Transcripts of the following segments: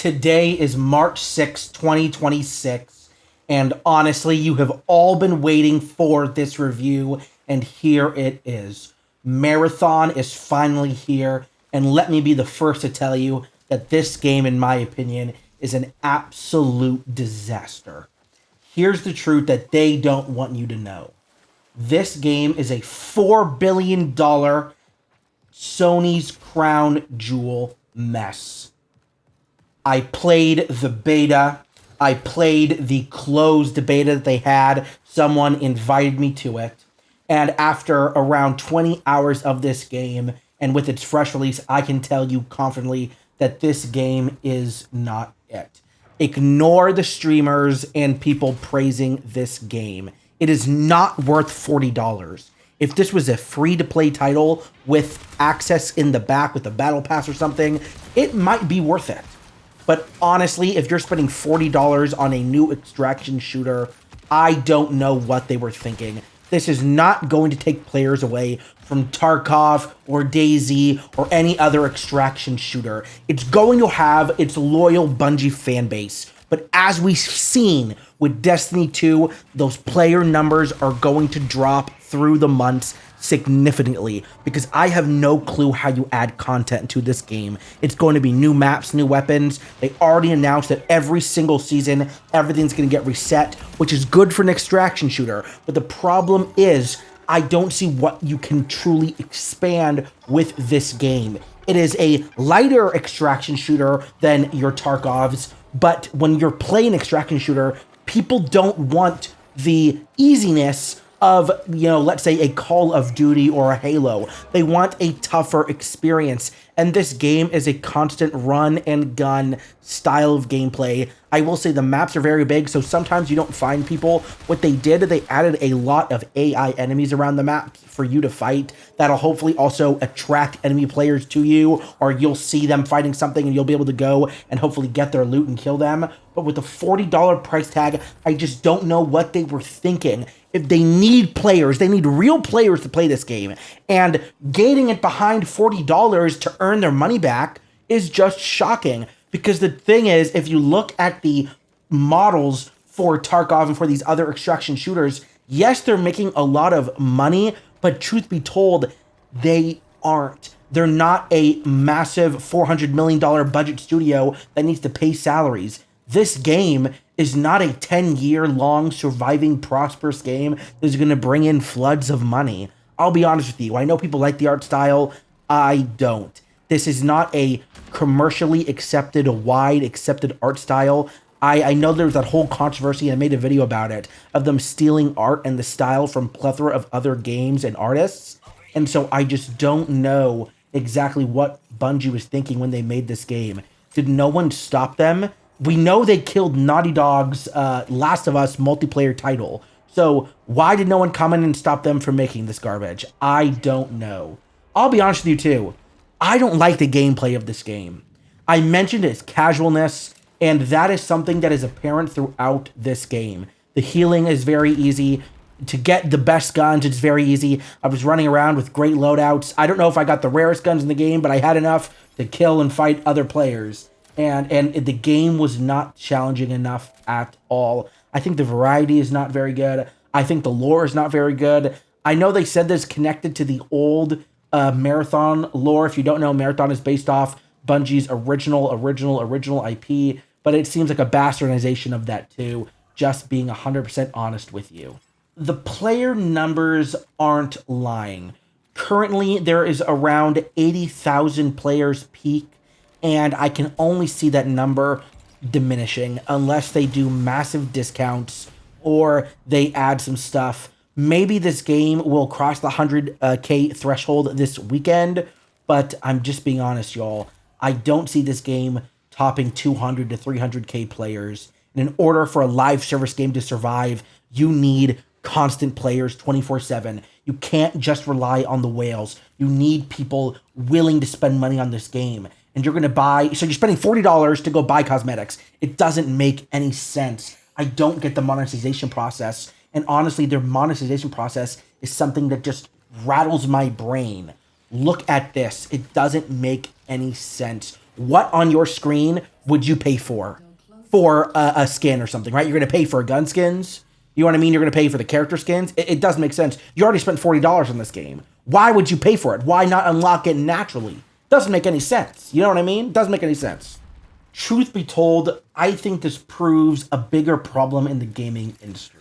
Today is March 6, 2026, and honestly, you have all been waiting for this review, and here it is. Marathon is finally here, and let me be the first to tell you that this game, in my opinion, is an absolute disaster. Here's the truth that they don't want you to know. This game is a $4 billion Sony's crown jewel mess. I played the beta. I played the closed beta that they had. Someone invited me to it. And after around 20 hours of this game, and with its fresh release, I can tell you confidently that this game is not it. Ignore the streamers and people praising this game. It is not worth $40. If this was a free-to-play title with access in the back with a battle pass or something, it might be worth it. But honestly, if you're spending $40 on a new extraction shooter, I don't know what they were thinking. This is not going to take players away from Tarkov or DayZ or any other extraction shooter. It's going to have its loyal Bungie fan base. But as we've seen with Destiny 2, those player numbers are going to drop through the months significantly because I have no clue how you add content to this game. It's going to be new maps, new weapons. They already announced that every single season, everything's going to get reset, which is good for an extraction shooter. But the problem is, I don't see what you can truly expand with this game. It is a lighter extraction shooter than your Tarkovs, but when you're playing extraction shooter, people don't want the easiness of, let's say a Call of Duty or a Halo. They want a tougher experience. And this game is a constant run and gun style of gameplay. I will say the maps are very big, so sometimes you don't find people. What they did, they added a lot of AI enemies around the map for you to fight. That'll hopefully also attract enemy players to you, or you'll see them fighting something and you'll be able to go and hopefully get their loot and kill them. But with the $40 price tag, I just don't know what they were thinking. If they need players, they need real players to play this game. And gating it behind $40 to earn their money back is just shocking. Because the thing is, if you look at the models for Tarkov and for these other extraction shooters, yes, they're making a lot of money, but truth be told, they aren't. They're not a massive $400 million budget studio that needs to pay salaries. This game is not a 10-year-long surviving prosperous game that is going to bring in floods of money. I'll be honest with you. I know people like the art style. I don't. This is not a commercially accepted, wide accepted art style. I know there was that whole controversy, and I made a video about it, of them stealing art and the style from plethora of other games and artists. And so I just don't know exactly what Bungie was thinking when they made this game. Did no one stop them? We know they killed Naughty Dog's Last of Us multiplayer title. So why did no one come in and stop them from making this garbage? I don't know. I'll be honest with you too. I don't like the gameplay of this game. I mentioned its casualness, and that is something that is apparent throughout this game. The healing is very easy. To get the best guns, it's very easy. I was running around with great loadouts. I don't know if I got the rarest guns in the game, but I had enough to kill and fight other players. And the game was not challenging enough at all. I think the variety is not very good. I think the lore is not very good. I know they said this connected to the old Marathon lore. If you don't know, Marathon is based off Bungie's original IP, but it seems like a bastardization of that too, just being 100% honest with you. The player numbers aren't lying. Currently, there is around 80,000 players peak, and I can only see that number diminishing unless they do massive discounts or they add some stuff. Maybe this game will cross the 100K threshold this weekend, but I'm just being honest, y'all. I don't see this game topping 200 to 300K players. And in order for a live service game to survive, you need constant players 24/7. You can't just rely on the whales. You need people willing to spend money on this game. And you're going to buy, so you're spending $40 to go buy cosmetics. It doesn't make any sense. I don't get the monetization process. And honestly, their monetization process is something that just rattles my brain. Look at this. It doesn't make any sense. what on your screen would you pay for a skin or something, right? You're going to pay for gun skins. You know what I mean? You're going to pay for the character skins. It doesn't make sense. You already spent $40 on this game. Why would you pay for it? Why not unlock it naturally? Doesn't make any sense. You know what I mean? Doesn't make any sense. Truth be told, I think this proves a bigger problem in the gaming industry.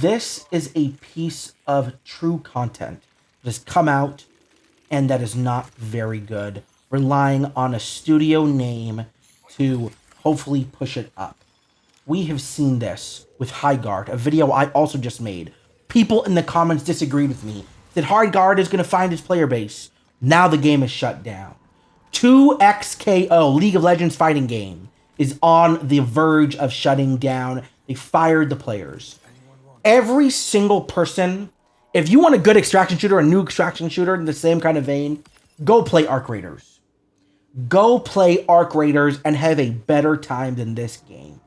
This is a piece of true content that has come out and that is not very good, relying on a studio name to hopefully push it up. We have seen this with Highguard, a video I also just made. People in the comments disagreed with me. Said Highguard is going to find his player base. Now the game is shut down. 2XKO, League of Legends fighting game, is on the verge of shutting down. They fired the players. Every single person, if you want a good extraction shooter, a new extraction shooter in the same kind of vein, go play Arc Raiders. Go play Arc Raiders and have a better time than this game.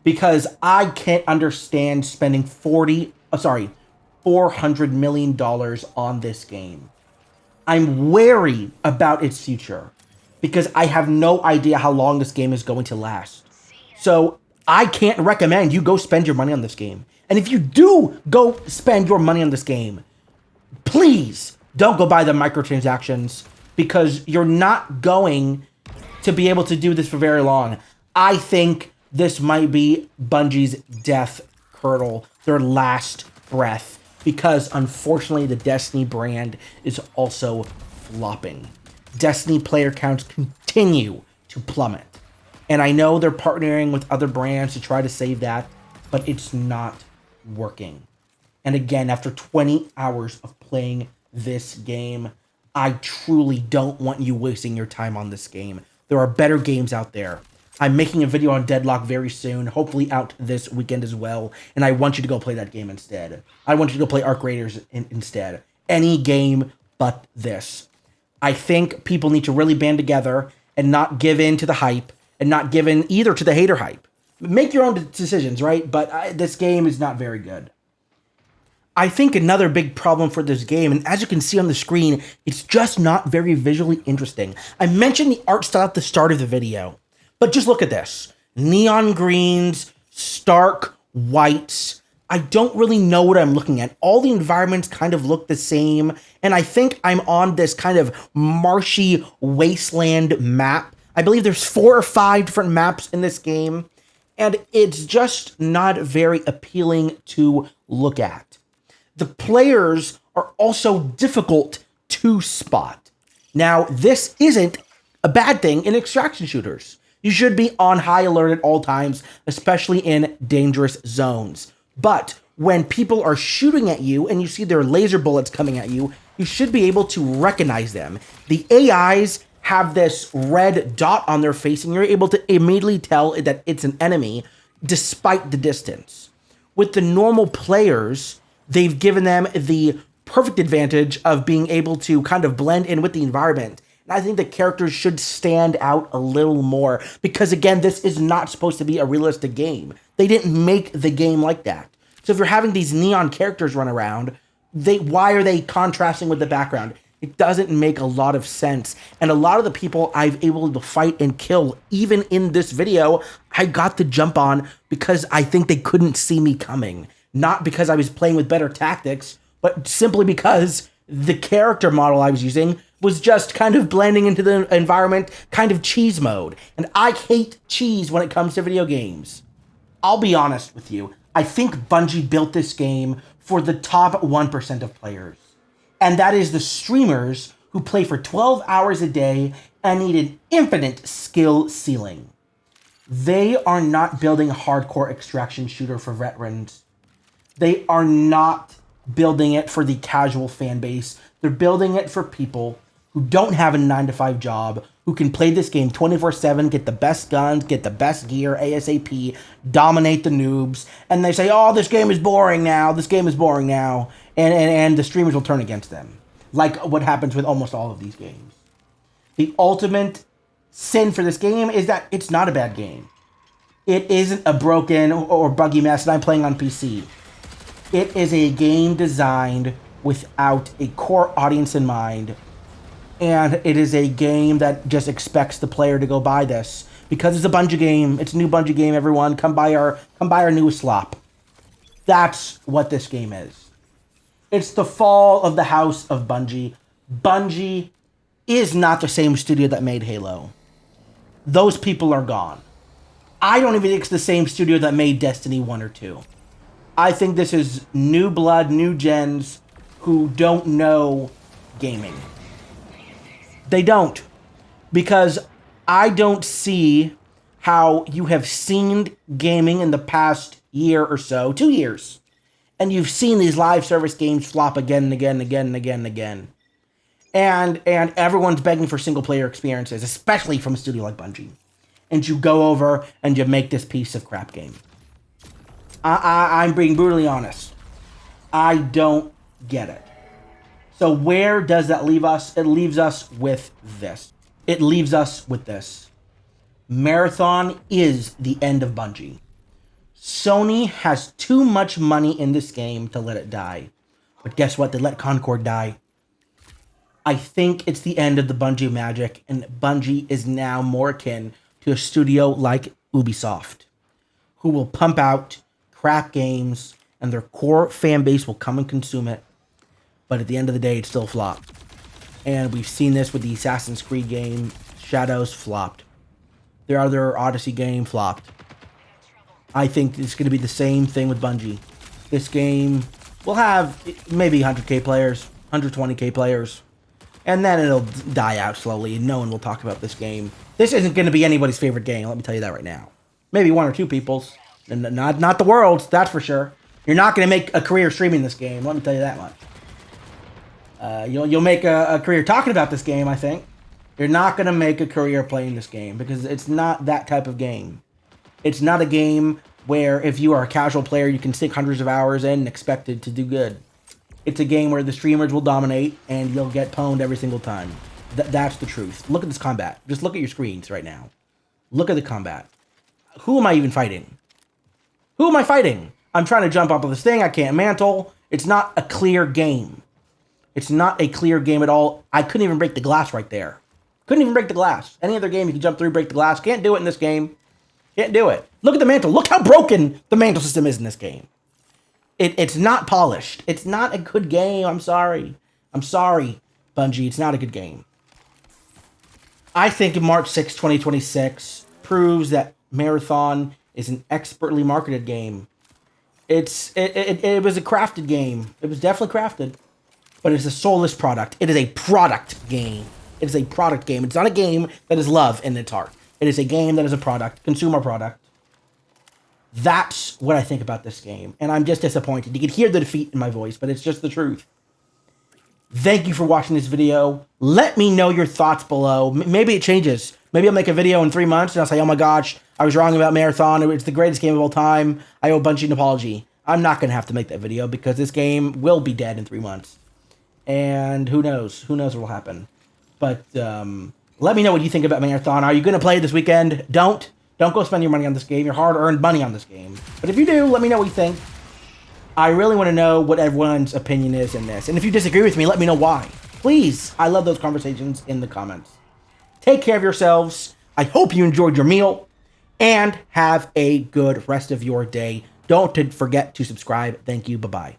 Because I can't understand spending $400 million on this game. I'm wary about its future because I have no idea how long this game is going to last. So I can't recommend you go spend your money on this game. And if you do go spend your money on this game, please don't go buy the microtransactions because you're not going to be able to do this for very long. I think this might be Bungie's death hurdle, their last breath, because unfortunately the Destiny brand is also flopping. Destiny player counts continue to plummet. And I know they're partnering with other brands to try to save that, but it's not working. And again, after 20 hours of playing this game, I truly don't want you wasting your time on this game. There are better games out there. I'm making a video on Deadlock very soon, hopefully out this weekend as well, and I want you to go play that game instead. I want you to go play Arc Raiders instead. Any game but this. I think people need to really band together and not give in to the hype, and not give in either to the hater hype. Make your own decisions, right? But this game is not very good. I think another big problem for this game, and as you can see on the screen, it's just not very visually interesting. I mentioned the art style at the start of the video. But just look at this. Neon greens, stark whites. I don't really know what I'm looking at. All the environments kind of look the same. And I think I'm on this kind of marshy wasteland map. I believe there's 4 or 5 different maps in this game. And it's just not very appealing to look at. The players are also difficult to spot. Now, this isn't a bad thing in extraction shooters. You should be on high alert at all times, especially in dangerous zones. But when people are shooting at you and you see their laser bullets coming at you, you should be able to recognize them. The AIs have this red dot on their face and you're able to immediately tell that it's an enemy despite the distance. With the normal players, they've given them the perfect advantage of being able to kind of blend in with the environment. And I think the characters should stand out a little more because, again, this is not supposed to be a realistic game. They didn't make the game like that. So if you're having these neon characters run around, why are they contrasting with the background? It doesn't make a lot of sense. And a lot of the people I've able to fight and kill, even in this video, I got the jump on because I think they couldn't see me coming. Not because I was playing with better tactics, but simply because the character model I was using was just kind of blending into the environment, kind of cheese mode. And I hate cheese when it comes to video games. I'll be honest with you. I think Bungie built this game for the top 1% of players. And that is the streamers who play for 12 hours a day and need an infinite skill ceiling. They are not building a hardcore extraction shooter for veterans. They are not building it for the casual fan base. They're building it for people who don't have a 9-to-5 job, who can play this game 24/7, get the best guns, get the best gear ASAP, dominate the noobs, and they say, oh, this game is boring now, and the streamers will turn against them, like what happens with almost all of these games. The ultimate sin for this game is that it's not a bad game. It isn't a broken or buggy mess, and I'm playing on PC. It is a game designed without a core audience in mind, And it is a game that just expects the player to go buy this because it's a Bungie game. It's a new Bungie game. Everyone, come buy our newest slop. That's what this game is. It's the fall of the house of Bungie. Bungie is not the same studio that made Halo. Those people are gone. I don't even think it's the same studio that made Destiny 1 or 2. I think this is new blood, new gens who don't know gaming. They don't. Because I don't see how you have seen gaming in the past year or so, 2 years, and you've seen these live service games flop again and again and again and again and again. And everyone's begging for single player experiences, especially from a studio like Bungie. And you go over and you make this piece of crap game. I'm being brutally honest. I don't get it. So where does that leave us? It leaves us with this. It leaves us with this. Marathon is the end of Bungie. Sony has too much money in this game to let it die. But guess what? They let Concord die. I think it's the end of the Bungie magic, and Bungie is now more akin to a studio like Ubisoft, who will pump out crap games, and their core fan base will come and consume it. But at the end of the day, it's still flopped. And we've seen this with the Assassin's Creed game. Shadows flopped. Their other Odyssey game flopped. I think it's going to be the same thing with Bungie. This game will have maybe 100k players, 120k players. And then it'll die out slowly, and no one will talk about this game. This isn't going to be anybody's favorite game, let me tell you that right now. Maybe one or two people's, and not the world's, that's for sure. You're not going to make a career streaming this game, let me tell you that much. You'll make a career talking about this game, I think. You're not going to make a career playing this game, because it's not that type of game. It's not a game where if you are a casual player, you can stick hundreds of hours in and expect it to do good. It's a game where the streamers will dominate, and you'll get pwned every single time. That's the truth. Look at this combat. Just look at your screens right now. Look at the combat. Who am I even fighting? Who am I fighting? I'm trying to jump off of this thing. I can't mantle. It's not a clear game. It's not a clear game at all. I couldn't even break the glass right there. Couldn't even break the glass. Any other game you can jump through, break the glass. Can't do it in this game. Can't do it. Look at the mantle. Look how broken the mantle system is in this game. It's not polished. It's not a good game. I'm sorry. I'm sorry, Bungie. It's not a good game. I think March 6, 2026 proves that Marathon is an expertly marketed game. It was a crafted game. It was definitely crafted. But it's a soulless product. It is a product game. It is a product game. It's not a game that is love in its heart. It is a game that is a product, consumer product. That's what I think about this game. And I'm just disappointed. You can hear the defeat in my voice, but it's just the truth. Thank you for watching this video. Let me know your thoughts below. Maybe it changes. Maybe I'll make a video in 3 months and I'll say, oh my gosh, I was wrong about Marathon. It's the greatest game of all time. I owe Bungie an apology. I'm not going to have to make that video because this game will be dead in 3 months. And who knows? Who knows what will happen? But let me know what you think about Marathon. Are you going to play it this weekend? Don't go spend your money on this game, your hard-earned money on this game. But if you do, let me know what you think. I really want to know what everyone's opinion is in this. And if you disagree with me, let me know why. Please, I love those conversations in the comments. Take care of yourselves. I hope you enjoyed your meal. And have a good rest of your day. Don't forget to subscribe. Thank you. Bye-bye.